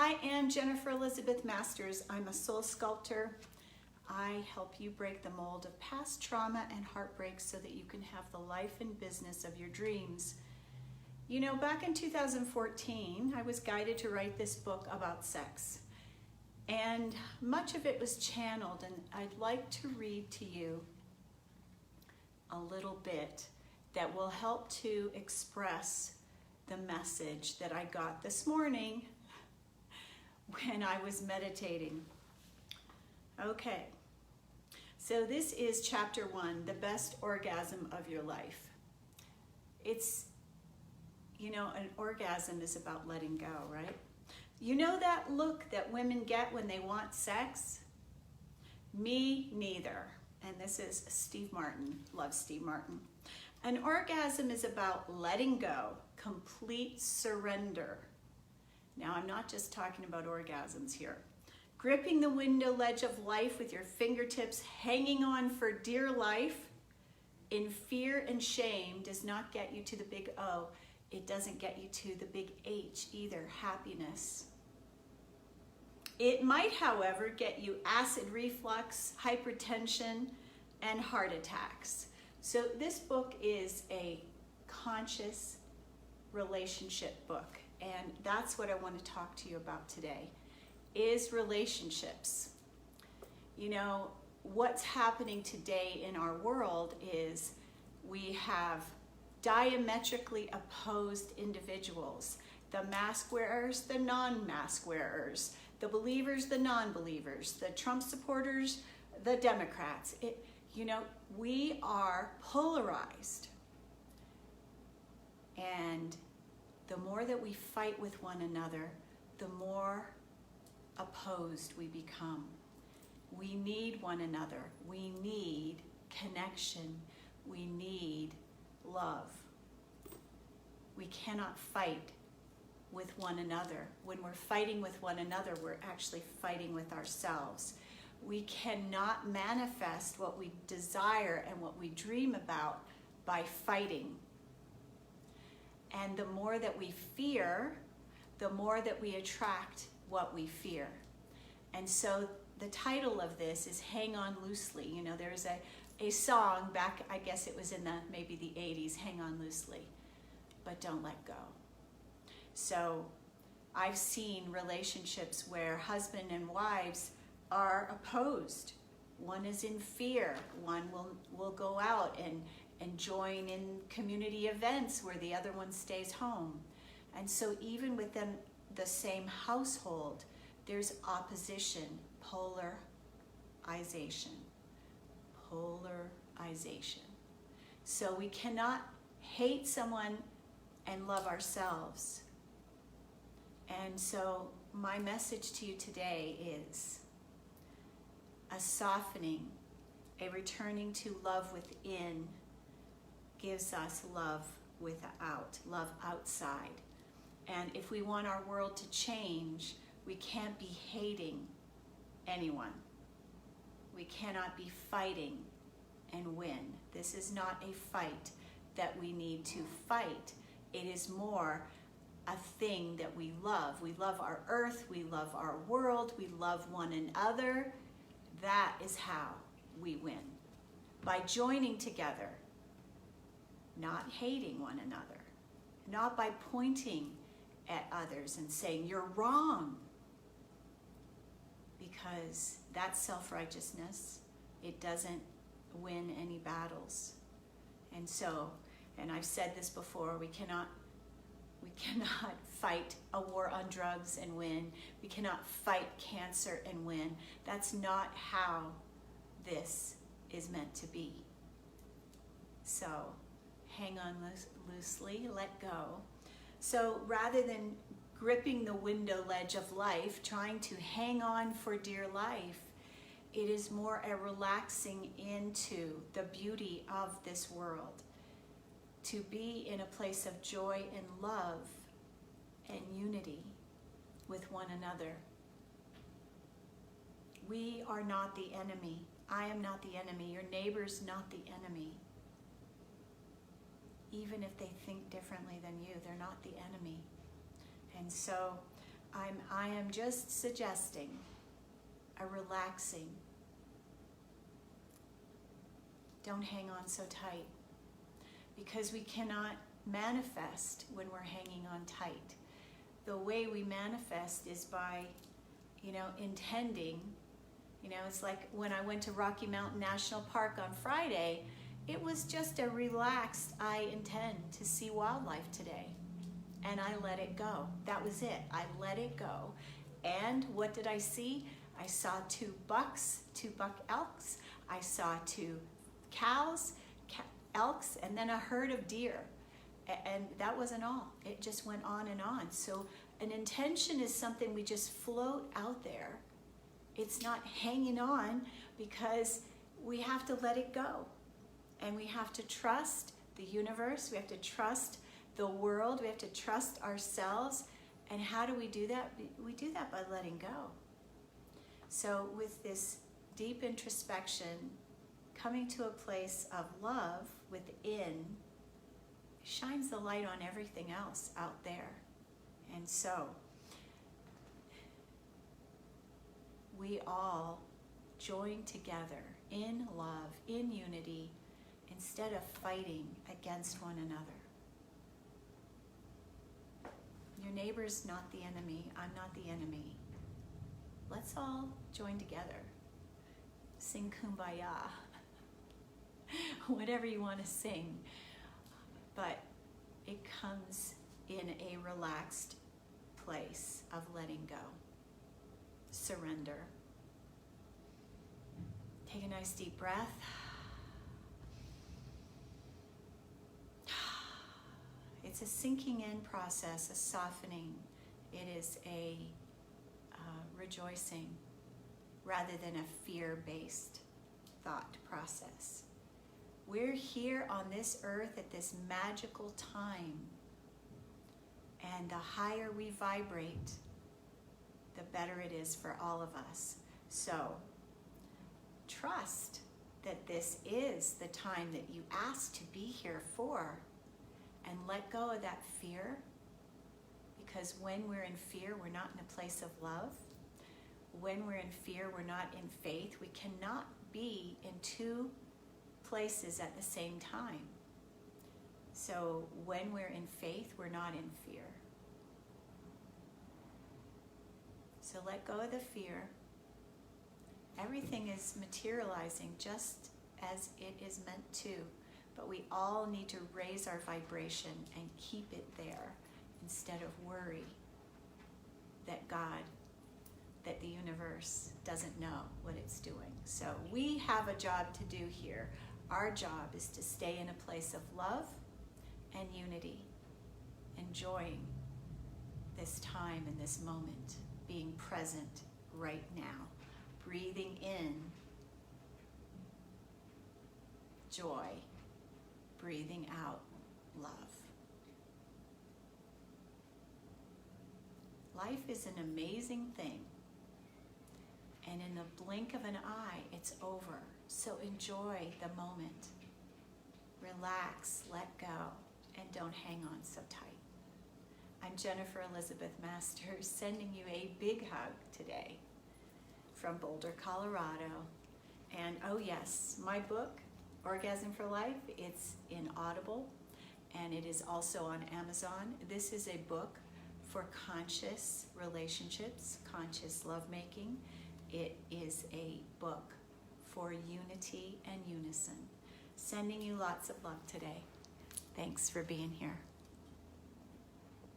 I am Jennifer Elizabeth Masters. I'm a soul sculptor. I help you break the mold of past trauma and heartbreak so that you can have the life and business of your dreams. You know, back in 2014, I was guided to write this book about sex. And much of it was channeled, and I'd like to read to you a little bit that will help to express the message that I got this morning when I was meditating. Okay, so this is chapter 1, the best orgasm of your life. It's, you know, an orgasm is about letting go, right? You know that look that women get when they want sex? Me neither. And this is Steve Martin. Love Steve Martin. An orgasm is about letting go, complete surrender. Now, I'm not just talking about orgasms here. Gripping the window ledge of life with your fingertips, hanging on for dear life in fear and shame does not get you to the big O. It doesn't get you to the big H either, happiness. It might, however, get you acid reflux, hypertension, and heart attacks. So this book is a conscious relationship book, and that's what I want to talk to you about today, is relationships. You know, what's happening today in our world is we have diametrically opposed individuals. The mask wearers, the non-mask wearers, the believers, the non-believers, the Trump supporters, the Democrats. You know, we are polarized. And the more that we fight with one another, the more opposed we become. We need one another. We need connection. We need love. We cannot fight with one another. When we're fighting with one another, we're actually fighting with ourselves. We cannot manifest what we desire and what we dream about by fighting. And the more that we fear, the more that we attract what we fear. And so the title of this is Hang On Loosely. You know, there's a song back, I guess it was in maybe the 80s, Hang On Loosely, but don't let go. So I've seen relationships where husband and wives are opposed. One is in fear. One will go out and join in community events where the other one stays home. And so even within the same household, there's opposition, polarization. Polarization. So we cannot hate someone and love ourselves. And so my message to you today is a softening, a returning to love within gives us love without, love outside. And if we want our world to change, we can't be hating anyone. We cannot be fighting and win. This is not a fight that we need to fight. It is more a thing that we love. We love our earth, we love our world, we love one another. That is how we win. By joining together, not hating one another, not by pointing at others and saying, you're wrong, because that's self-righteousness. It doesn't win any battles. And so, and I've said this before, we cannot fight a war on drugs and win. We cannot fight cancer and win. That's not how this is meant to be. So hang on loosely, let go. So rather than gripping the window ledge of life, trying to hang on for dear life, it is more a relaxing into the beauty of this world. To be in a place of joy and love and unity with one another. We are not the enemy. I am not the enemy. Your neighbor's not the enemy. Even if they think differently than you, they're not the enemy. And so I am just suggesting a relaxing. Don't hang on so tight, because we cannot manifest when we're hanging on tight. The way we manifest is by, intending. It's like when I went to Rocky Mountain National Park on Friday, it was just a relaxed, I intend to see wildlife today. And I let it go. That was it. I let it go. And what did I see? I saw two buck elks. I saw two cows, elks, and then a herd of deer. And that wasn't all. It just went on and on. So an intention is something we just float out there. It's not hanging on, because we have to let it go. And we have to trust the universe. We have to trust the world. We have to trust ourselves. And how do we do that? We do that by letting go. So with this deep introspection, coming to a place of love within shines the light on everything else out there. And so we all join together in love, in unity, instead of fighting against one another. Your neighbor's not the enemy. I'm not the enemy. Let's all join together. Sing Kumbaya. Whatever you want to sing. But it comes in a relaxed place of letting go. Surrender. Take a nice deep breath. It's a sinking in process, a softening. It is a rejoicing rather than a fear-based thought process. We're here on this earth at this magical time, and the higher we vibrate, the better it is for all of us. So trust that this is the time that you asked to be here for, and let go of that fear, because when we're in fear, we're not in a place of love. When we're in fear, we're not in faith. We cannot be in two places at the same time. So when we're in faith, we're not in fear. So let go of the fear. Everything is materializing just as it is meant to, but we all need to raise our vibration and keep it there instead of worry that that the universe doesn't know what it's doing. So we have a job to do here. Our job is to stay in a place of love and unity, enjoying this time and this moment, being present right now, breathing in joy, breathing out love. Life is an amazing thing, and in the blink of an eye, it's over. So enjoy the moment. Relax, let go, and don't hang on so tight. I'm Jennifer Elizabeth Masters, sending you a big hug today from Boulder, Colorado. And oh yes, my book, Orgasm for Life, it's in Audible, and it is also on Amazon. This is a book for conscious relationships, conscious lovemaking. It is a book for unity and unison. Sending you lots of love today. Thanks for being here.